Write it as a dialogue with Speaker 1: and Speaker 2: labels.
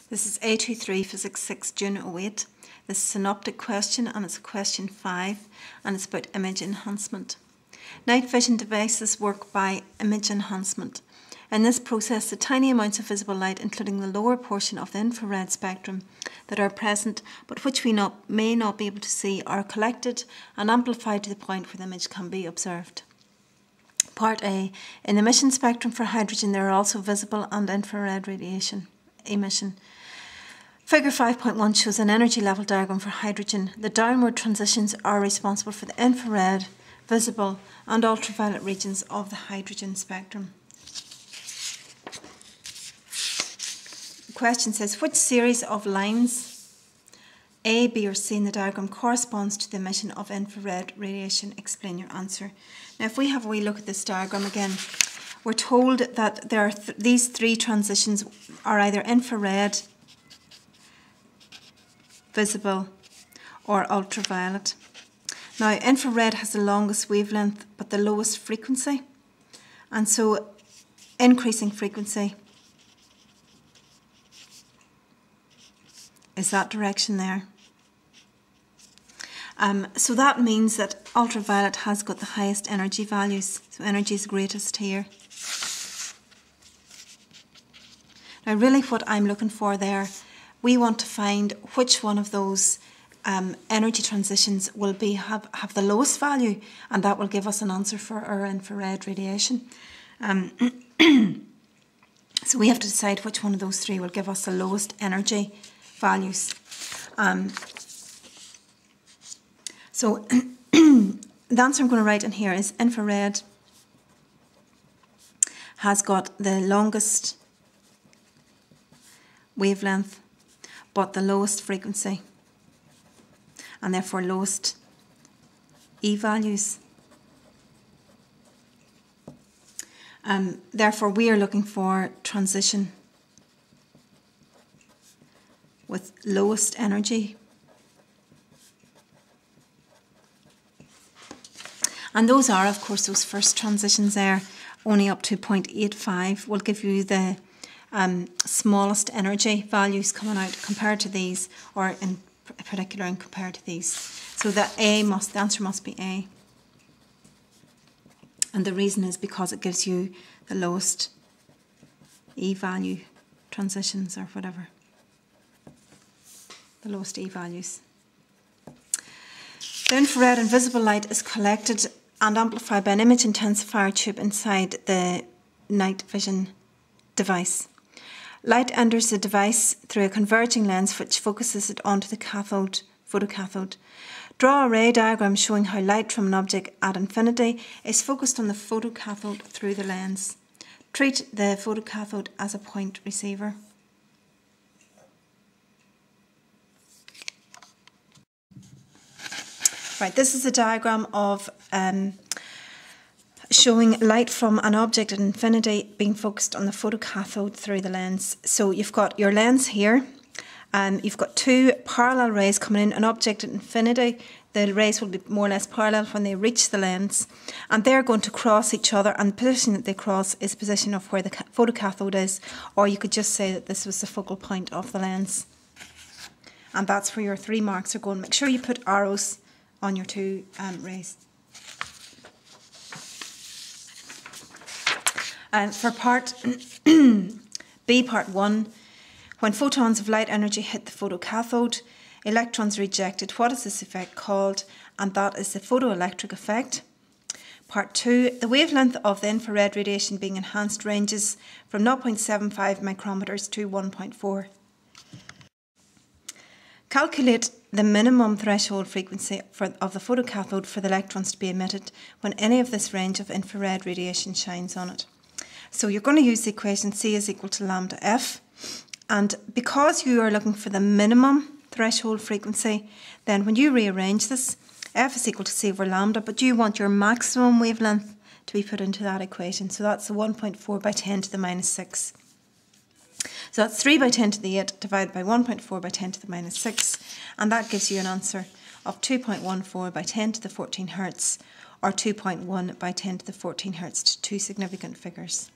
Speaker 1: This is A23 Physics 6 June 08. This is a synoptic question and it's question 5 and it's about image enhancement. Night vision devices work by image enhancement. In this process, the tiny amounts of visible light, including the lower portion of the infrared spectrum that are present but which we may not be able to see, are collected and amplified to the point where the image can be observed. Part A. In the emission spectrum for hydrogen, there are also visible and infrared radiation emission. Figure 5.1 shows an energy level diagram for hydrogen. The downward transitions are responsible for the infrared, visible and ultraviolet regions of the hydrogen spectrum. The question says, which series of lines A, B or C in the diagram corresponds to the emission of infrared radiation? Explain your answer. Now if we have a wee look at this diagram again, we're told that there are these three transitions are either infrared, visible or ultraviolet. Now infrared has the longest wavelength but the lowest frequency, and so increasing frequency is that direction there. So that means that ultraviolet has got the highest energy values, so energy is greatest here. Now really what I'm looking for there, we want to find which one of those energy transitions will have the lowest value, and that will give us an answer for our infrared radiation. So we have to decide which one of those three will give us the lowest energy values. So the answer I'm going to write in here is infrared has got the longest wavelength but the lowest frequency and therefore lowest E values. Therefore we are looking for transition with lowest energy. And those are, of course, those first transitions there, only up to 0.85 will give you the smallest energy values coming out compared to these, or in particular and compared to these. So the answer must be A. And the reason is because it gives you the lowest E value transitions or whatever. The lowest E values. The infrared and visible light is collected and amplified by an image intensifier tube inside the night vision device. Light enters the device through a converging lens which focuses it onto the cathode, photocathode. Draw a ray diagram showing how light from an object at infinity is focused on the photocathode through the lens. Treat the photocathode as a point receiver. Right, this is a diagram of showing light from an object at infinity being focused on the photocathode through the lens. So you've got your lens here, you've got two parallel rays coming in, an object at infinity. The rays will be more or less parallel when they reach the lens, and they're going to cross each other, and the position that they cross is the position of where the photocathode is, or you could just say that this was the focal point of the lens. And that's where your 3 marks are going. Make sure you put arrows on your two rays. For part B, part 1, when photons of light energy hit the photocathode, electrons are ejected. What is this effect called? And that is the photoelectric effect. Part 2, the wavelength of the infrared radiation being enhanced ranges from 0.75 micrometers to 1.4. Calculate the minimum threshold frequency of the photocathode for the electrons to be emitted when any of this range of infrared radiation shines on it. So you're going to use the equation C is equal to lambda F, and because you are looking for the minimum threshold frequency, then when you rearrange this, F is equal to C over lambda, but you want your maximum wavelength to be put into that equation. So that's the 1.4 by 10 to the minus 6. So that's 3 by 10 to the 8 divided by 1.4 by 10 to the minus 6, and that gives you an answer of 2.14 by 10 to the 14 hertz, or 2.1 by 10 to the 14 hertz, to two significant figures.